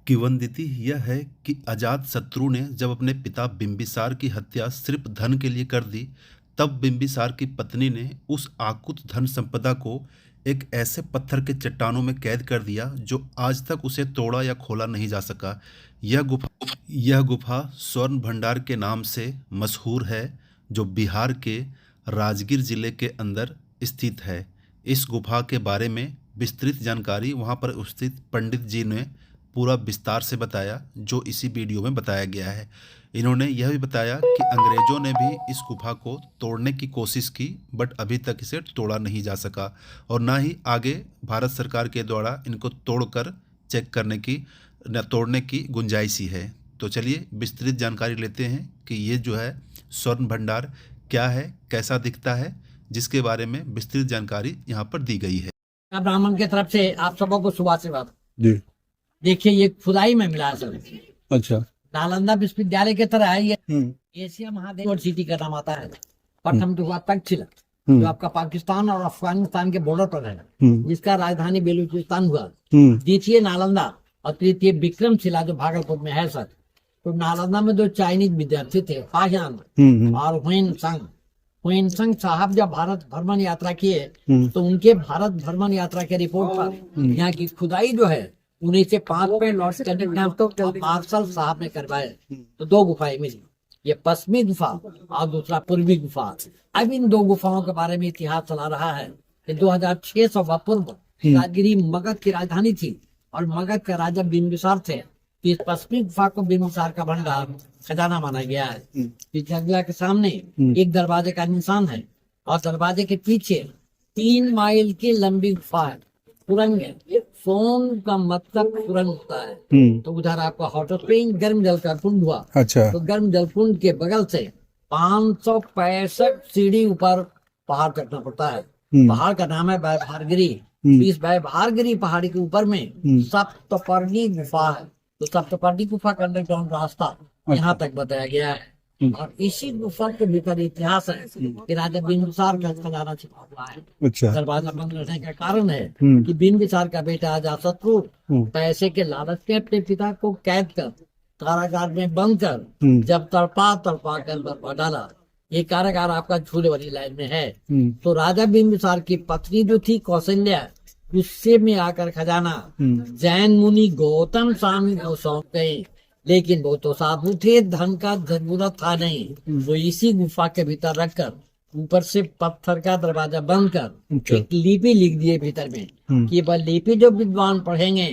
किंवदंती यह है कि अजातशत्रु ने जब अपने पिता बिंबिसार की हत्या सिर्फ धन के लिए कर दी, तब बिंबिसार की पत्नी ने उस आकुत धन संपदा को एक ऐसे पत्थर के चट्टानों में कैद कर दिया जो आज तक उसे तोड़ा या खोला नहीं जा सका। यह गुफा स्वर्ण भंडार के नाम से मशहूर है, जो बिहार के राजगीर जिले के अंदर स्थित है। इस गुफा के बारे में विस्तृत जानकारी वहाँ पर उपस्थित पंडित जी ने पूरा विस्तार से बताया, जो इसी वीडियो में बताया गया है। इन्होंने यह भी बताया कि अंग्रेजों ने भी इस गुफा को तोड़ने की कोशिश की, बट अभी तक इसे तोड़ा नहीं जा सका, और ना ही आगे भारत सरकार के द्वारा इनको तोड़कर चेक करने की न तोड़ने की गुंजाइश ही है। तो चलिए विस्तृत जानकारी लेते हैं कि ये जो है स्वर्ण भंडार क्या है, कैसा दिखता है, जिसके बारे में विस्तृत जानकारी यहाँ पर दी गई है। ब्राह्मण की तरफ से आप सबों को शुभाशीर्वाद। जी। देखिए ये खुदाई में मिला है सर। अच्छा। नालंदा विश्वविद्यालय की तरह है ये। एशिया महादेव यूनिवर्सिटी का नाम आता है। प्रथम तो हुआ तक्षशिला, जो आपका पाकिस्तान और अफगानिस्तान के बॉर्डर पर है, जिसका राजधानी बेलूचिस्तान हुआ। द्वितीय नालंदा और तृतीय विक्रमशिला जो भागलपुर में है सर। तो नालंदा में दो चाइनीज विद्यार्थी थे, फाहियान और हुएनसंग साहब जब भारत भ्रमण यात्रा किए, तो उनके भारत भ्रमण यात्रा के रिपोर्ट पर यहाँ की खुदाई जो है 1905 में लॉर्ड कैनिंगहैम मार्शल साहब ने करवाए। तो दो गुफाएं मिली, ये पश्चिमी गुफा और दूसरा पूर्वी गुफा। अब इन दो गुफाओं के बारे में इतिहास चला रहा है कि 2600 पूर्व राजगिरी मगध की राजधानी थी और मगध का राजा बिंबिसार थे। इस पश्चिमी गुफा को बिंबिसार का भंडार खजाना माना गया है। इस जंगला के सामने एक दरवाजे का निशान है और दरवाजे के पीछे 3 माइल की लंबी गुफा है। सुरंग है, सोन का मतलब सुरंग होता है। तो उधर आपका हॉट स्प्रिंग गर्म जल का कुंड हुआ। अच्छा। तो गर्म जल कुंड के बगल से 565 सीढ़ी ऊपर पहाड़ चढ़ना पड़ता है। पहाड़ का नाम है वैभारगिरी। इस वैभारगिरी पहाड़ी के ऊपर में सप्तपर्णी गुफा है। तो सप्तपर्णी गुफा का अंडरग्राउंड रास्ता यहाँ तक बताया गया है। और इसी गुफा के भीतर इतिहास है कि राजा बिंबिसार का खजाना छिपा हुआ है। अच्छा। दरवाजा बंद रहने का कारण है कि बिंबिसार का बेटा अजातशत्रु पैसे के लालच में अपने पिता को कैद कर कारागार में बंद कर जब तड़पा कर बरपा डाला। ये कारागार आपका झूले वाली लाइन में है। तो राजा बिंबिसार की पत्नी जो थी कौशल्या, गुस्से में आकर खजाना जैन मुनि गौतम स्वामी को सौंप गए, लेकिन वो तो साधु थे, धन का जरूरत था नहीं। वो इसी गुफा के भीतर रखकर ऊपर से पत्थर का दरवाजा बंद कर एक लिपि लिख दिए भीतर में कि वह लिपि जो विद्वान पढ़ेंगे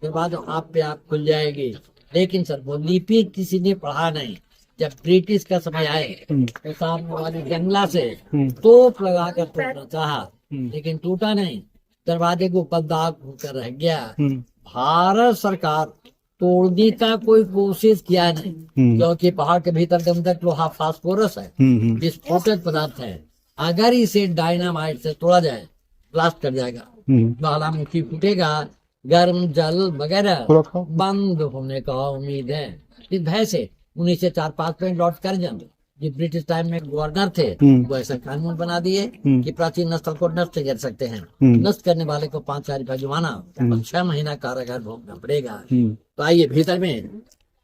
दरवाजा आप पे आप खुल जाएगी। लेकिन सर वो लिपि किसी ने पढ़ा नहीं। जब ब्रिटिश का समय आए तो सामने वाली जंगला से तोप लगा कर तोड़ना चाहा, लेकिन टूटा नहीं। दरवाजे को दाग होकर रह गया। भारत सरकार तोड़ने का कोई कोशिश किया नहीं, क्योंकि पहाड़ के भीतर दम तक लोहा फास्फोरस है, विस्फोटक पदार्थ है। अगर इसे डायनामाइट से तोड़ा जाए ब्लास्ट कर जाएगा, ज्वालामुखी फूटेगा, गर्म जल वगैरह बंद होने का उम्मीद है। इस भय से 1904-5 में लॉर्ड कैनिंगहैम जो ब्रिटिश टाइम में गवर्नर थे, वो ऐसा कानून बना दिए कि प्राचीन नस्ल को नष्ट कर सकते हैं। नष्ट करने वाले को 5 साल जुर्माना और 6 महीना कारागार भोगना पड़ेगा। तो आइए भीतर में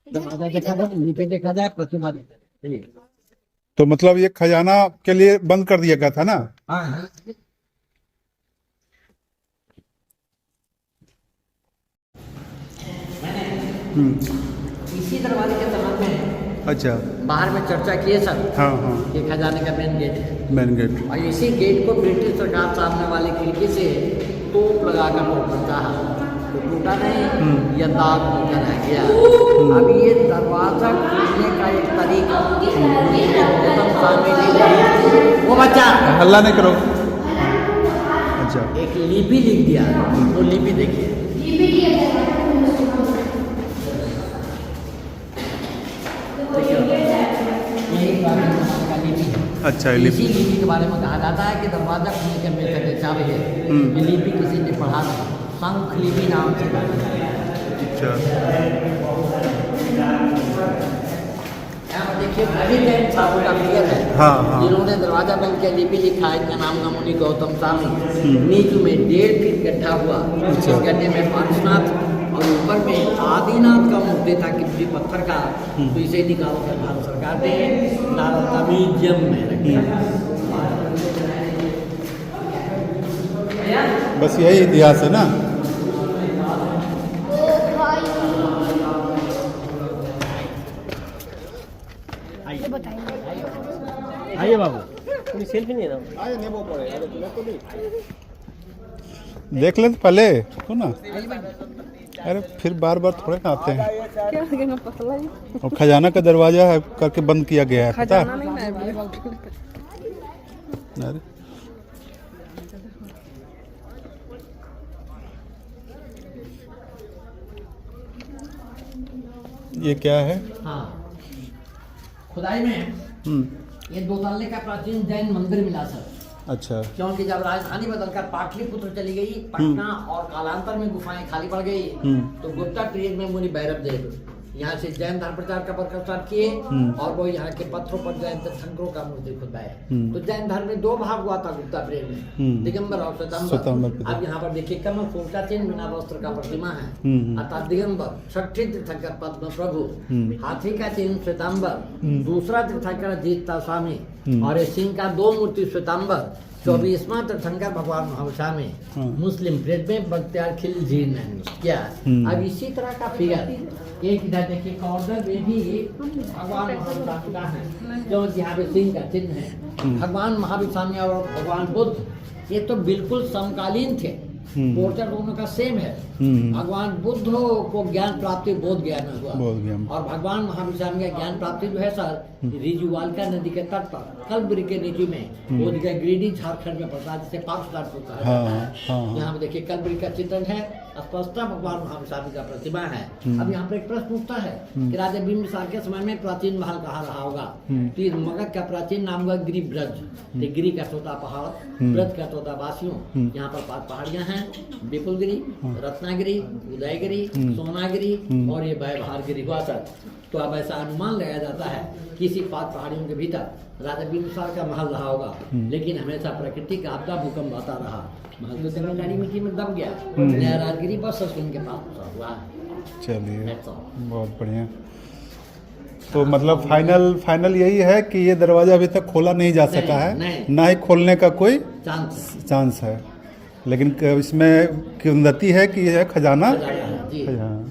दरवाजा देखा जाए, प्रतिमा देखा जाए। तो मतलब ये खजाना के लिए बंद कर दिया गया था ना? हाँ। इसी दरवाजे के तरफ में अच्छा। बाहर में चर्चा किए सर। हाँ। ये खजाने का मेन गेट है। Main gate. और इसी गेट को ब्रिटिश सरकार सामने वाली खिड़की से तोप लगाकर तोड़ना चाहा, तो टूटा नहीं, यह दाग होकर रह गया। अब ये दरवाजा खोलने का एक तरीका वो बच्चा हल्ला नहीं करो। अच्छा। एक लिपि लिख दिया, वो लिपि देखिए। अच्छा। इसी लिपि के बारे में कहा जाता है कि दरवाजा खुलने के मेथड चाबी है। ये लिपि किसी ने पढ़ा नहीं, शंख लिपि नाम से। अच्छा। देखिए पंडित साहब का फिगर है। हाँ। जिन्होंने दरवाजा बंद के लिपि लिखा है, इनका नाम मुनि गौतम स्वामी। नीचे में 1.5 फीट गड्ढा हुआ, इस गड्ढे में पार्श्वनाथ और ऊपर में आदिनाथ बर्थडे था कीमती पत्थर का, तो इसे निकाल कर भारत सरकार ने नालंदा म्यूजियम में रखा। बस यही इतिहास है ना। आइए बाबू, थोड़ी सेल्फी नहीं ना। देख लें पहले तो ना, अरे फिर बार बार थोड़े ना आते हैं। और खजाना का दरवाजा है करके बंद किया गया है, पता है? अरे ये क्या है? हाँ, खुदाई में ये 2 तल्ले का प्राचीन जैन मंदिर मिला सर। अच्छा। क्योंकि जब राजधानी बदलकर पाटलिपुत्र चली गई, पटना और कालांतर में गुफाएं खाली पड़ गई, तो गुप्ता पीरियड में मुनि भैरव देव यहाँ से जैन धर्म प्रचार का वर्क स्टार्ट किए और वो यहाँ के पत्थरों पर जैन तीर्थंकरों का मूर्ति खुदवाए। तो जैन धर्म में 2 भाग हुआ था गुप्ता पीरियड में, दिगंबर और श्वेतांबर। अब यहाँ पर देखिए कमल फूल का चिन्ह, बिना वस्त्र का प्रतिमा है, अर्थात दिगंबर। छठी तीर्थंकर पद्म प्रभु, हाथी का चिन्ह श्वेतांबर, दूसरा तीर्थंकर जीतता स्वामी, और ये सिंह का 2 मूर्ति श्वेतांबर। 24वां तीर्थंकर भगवान महाविशामी मुस्लिम पीरियड में बख्तियार खिलजी ने किया। अब इसी तरह का फिगर एक इधर देखिए कॉर्नर में भी भगवान महावीर का है, जो यहाँ पे सिंह का चिन्ह है। भगवान महावीर और भगवान बुद्ध ये तो बिल्कुल समकालीन थे, पोर्ट्रेट दोनों का सेम है। भगवान बुद्ध को ज्ञान प्राप्ति बोध गया में हुआ, और भगवान महावीर का ज्ञान प्राप्ति जो है सर रिजुवालका नदी के तट पर कलबुरी के नीचे में बोध गया, गिरिडीह झारखंड में पड़ता है, जिसे पाकिस्तान होता है। यहाँ पे देखिए कलबुरी का चित्रण है, स्पष्टता भगवान महावीर का प्रतिमा है। अब यहाँ पर एक प्रश्न उठता है कि राजा बिंबिसार के समय में प्राचीन महल कहाँ रहा होगा? तो मगध का प्राचीन नाम हुआ गिरिब्रज। गिरी का चौथा पहाड़, ब्रज का चौथा वासियों। यहाँ पर 5 पहाड़ियाँ हैं, विपुलगिरी, रत्नागिरी, उदयगिरी, सोनागिरी और ये व्यवहारगिरी हुआ सर। तो अब ऐसा अनुमान लगाया जाता है कि इसी 5 पहाड़ियों के भीतर राजा बिंबिसार का महल रहा होगा, लेकिन हमेशा प्राकृतिक आपदा भूकंप आता रहा, महल तो जंगलकारी मिट्टी में दब गया, नया राजगिरी बस उनके पास हुआ है। चलिए बहुत बढ़िया। तो मतलब फाइनल यही है कि ये दरवाजा अभी तक खोला नहीं जा सका है, ना ही खोलने का कोई चांस है। लेकिन इसमें किंवदंती है कि यह खजाना जी। खजाना